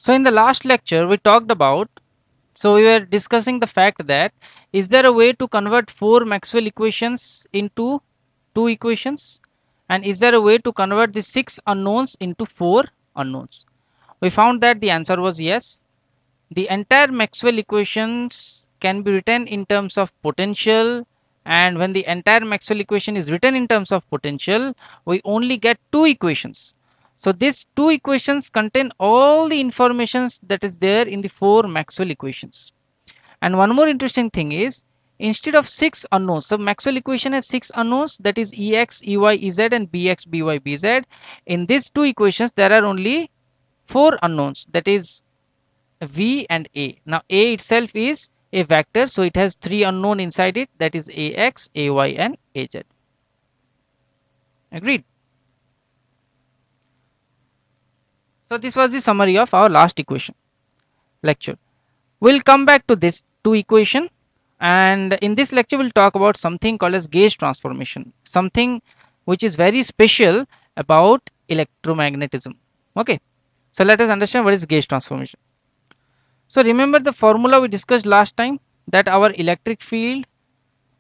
So in the last lecture we talked about, so we were discussing the fact that is there a way to convert four Maxwell equations into two equations, and is there a way to convert the six unknowns into four unknowns? We found that the answer was yes. The entire Maxwell equations can be written in terms of potential, and when the entire Maxwell equation is written in terms of potential, we only get two equations. So these two equations contain all the informations that is there in the four Maxwell equations. And one more interesting thing is, instead of six unknowns, so Maxwell equation has six unknowns, that is Ex, Ey, Ez and Bx, By, Bz. In these two equations there are only four unknowns, that is V and A. Now A itself is a vector, so it has three unknown inside it, that is Ax, Ay and Az. Agreed? So this was the summary of our last equation lecture. We'll come back to this two equation, and in this lecture we'll talk about something called as gauge transformation, something which is very special about electromagnetism. Okay, so let us understand what is gauge transformation. So remember the formula we discussed last time, that our electric field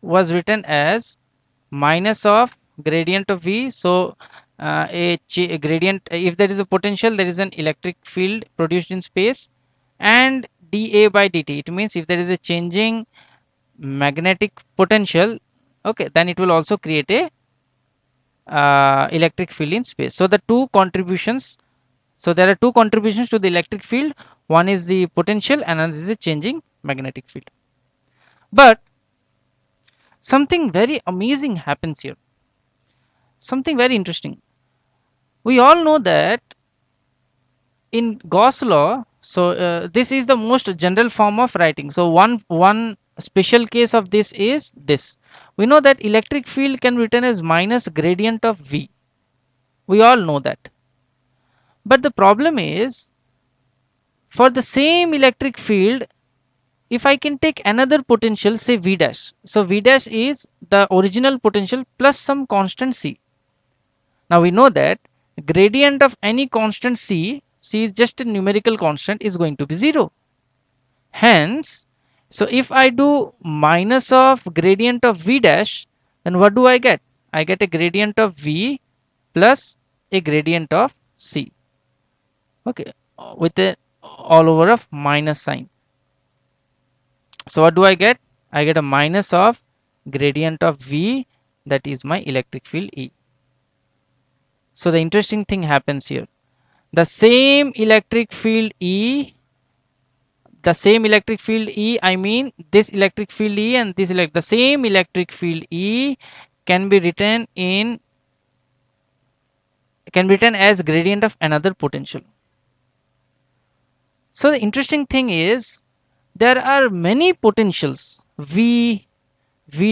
was written as minus of gradient of V. So a gradient, if there is a potential, there is an electric field produced in space, and dA by dt, it means if there is a changing magnetic potential, okay, then it will also create a electric field in space. So the two contributions, so there are two contributions to the electric field, one is the potential and another is the changing magnetic field. But something very amazing happens here, something very interesting. We all know that in Gauss law, so this is the most general form of writing. So one special case of this is this. We know that electric field can be written as minus gradient of V. We all know that. But the problem is, for the same electric field, if I can take another potential, say V dash. So V dash is the original potential plus some constant C. Now we know that gradient of any constant C is just a numerical constant, is going to be 0. Hence, so if I do minus of gradient of V dash, then what do I get? I get a gradient of V plus a gradient of C. Okay, with a all over of minus sign. So what do I get? I get a minus of gradient of V, that is my electric field E. So the interesting thing happens here. The same electric field E, I mean this electric field E and this the same electric field E can be written as gradient of another potential. So the interesting thing is, there are many potentials, V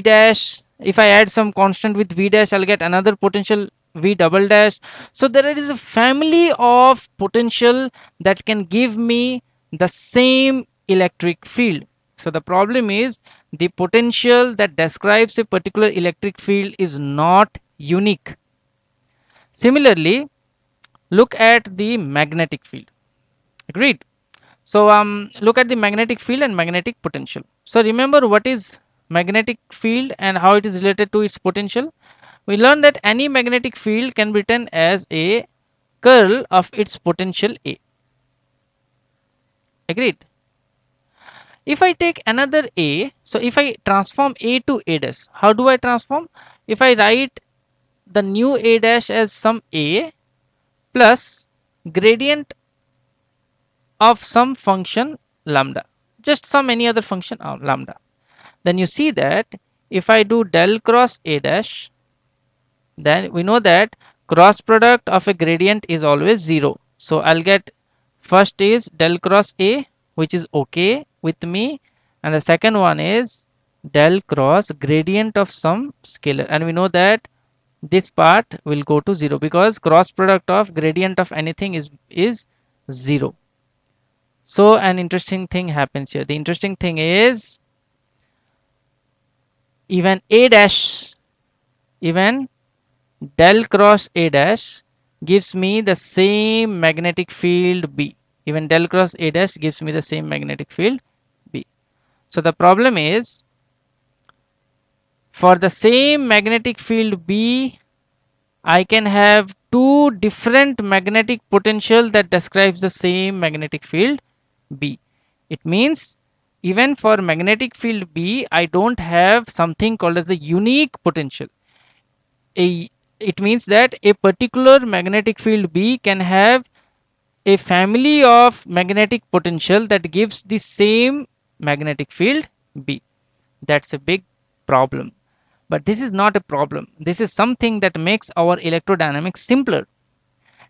dash. If I add some constant with V dash, I'll get another potential V double dash. So there is a family of potential that can give me the same electric field. So the problem is, the potential that describes a particular electric field is not unique. Similarly, look at the magnetic field. Agreed? So look at the magnetic field and magnetic potential. So remember what is magnetic field and how it is related to its potential. We learned that any magnetic field can be written as a curl of its potential A. Agreed? If I take another A, so if I transform A to A dash, how do I transform? If I write the new A dash as some A plus gradient of some function lambda, just some any other function lambda, then you see that if I do del cross A dash, then we know that cross product of a gradient is always 0. So I'll get, first is del cross A, which is okay with me, and the second one is del cross gradient of some scalar, and we know that this part will go to 0 because cross product of gradient of anything is 0. So an interesting thing happens here. The interesting thing is, even A dash, even del cross A dash gives me the same magnetic field B. Even del cross A dash gives me the same magnetic field B. So the problem is, for the same magnetic field B, I can have two different magnetic potential that describes the same magnetic field B. It means even for magnetic field B, I don't have something called as a unique potential. It means that a particular magnetic field B can have a family of magnetic potential that gives the same magnetic field B. That's a big problem. But this is not a problem. This is something that makes our electrodynamics simpler.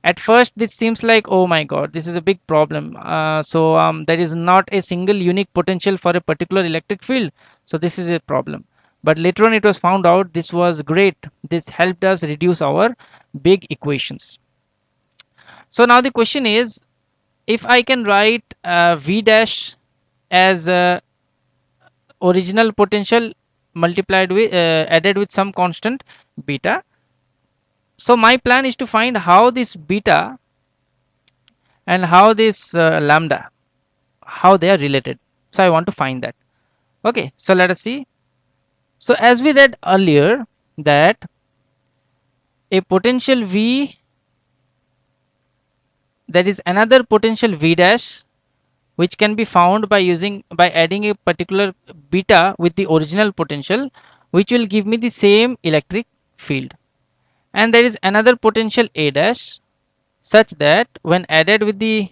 At first, this seems like, oh my god, this is a big problem. There is not a single unique potential for a particular electric field. So this is a problem. But later on, it was found out this was great. This helped us reduce our big equations. So now the question is, if I can write V dash as original potential multiplied with added with some constant beta. So my plan is to find how this beta and how this lambda, how they are related. So I want to find that. Okay, so let us see. So as we read earlier, that a potential V, there is another potential V dash which can be found by adding a particular beta with the original potential, which will give me the same electric field. And there is another potential A dash such that when added with the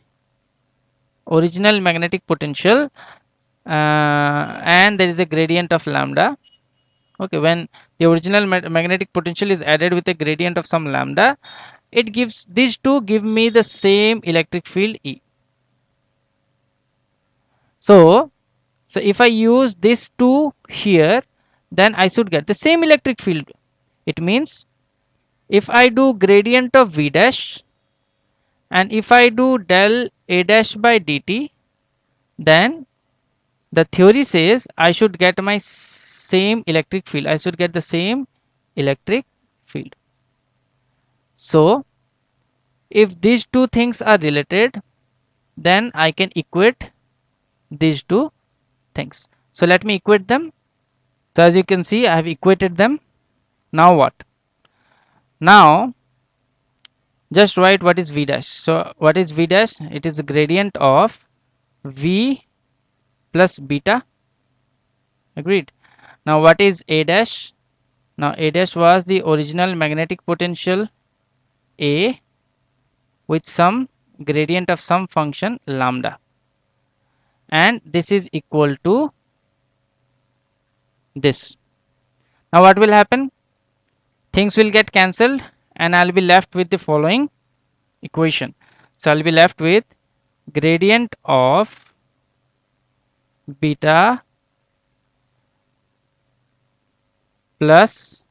original magnetic potential, and there is a gradient of lambda. Okay, when the original magnetic potential is added with a gradient of some lambda, it gives, these two give me the same electric field E. So if I use this two here, then I should get the same electric field. It means if I do gradient of V dash and if I do del A dash by dt, then the theory says I should get my same electric field. I should get the same electric field. So if these two things are related, then I can equate these two things. So let me equate them. So as you can see, I have equated them. Now what? Now just write what is V dash. So what is V dash? It is the gradient of V plus beta. Agreed. Now what is A dash? Now A dash was the original magnetic potential A with some gradient of some function lambda, and this is equal to this. Now what will happen? Things will get cancelled and I'll be left with the following equation. So I'll be left with gradient of beta plus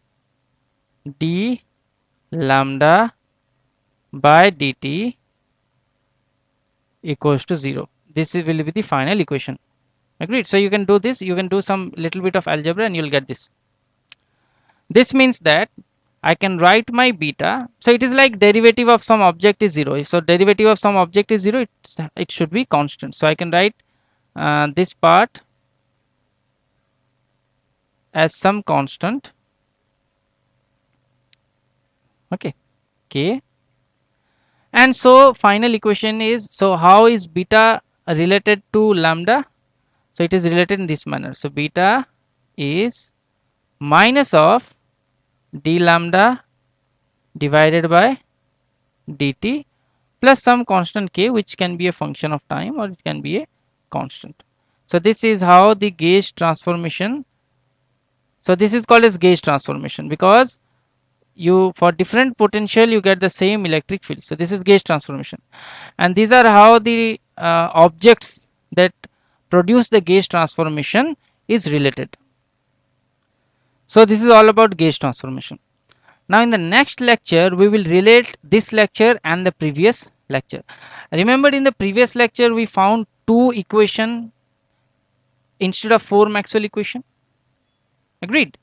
d lambda by dt equals to 0. This will be the final equation. Agreed. So you can do this, you can do some little bit of algebra and you'll get this. This means that I can write my beta. So it is like derivative of some object is 0. So derivative of some object is 0, it should be constant. So I can write this part as some constant. Okay, k. And so final equation is, so how is beta related to lambda? So it is related in this manner. So beta is minus of d lambda divided by dt plus some constant k, which can be a function of time or it can be a constant. So this is how the gauge transformation. So this is called as gauge transformation because you, for different potential, you get the same electric field. So this is gauge transformation, and these are how the objects that produce the gauge transformation is related. So this is all about gauge transformation. Now in the next lecture we will relate this lecture and the previous lecture. Remember, in the previous lecture we found two equation instead of four Maxwell equation. Agreed.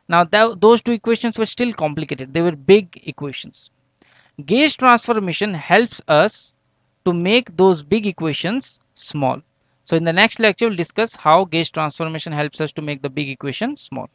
Now those two equations were still complicated, they were big equations. Gauge transformation helps us to make those big equations small. So in the next lecture, we'll discuss how gauge transformation helps us to make the big equation small.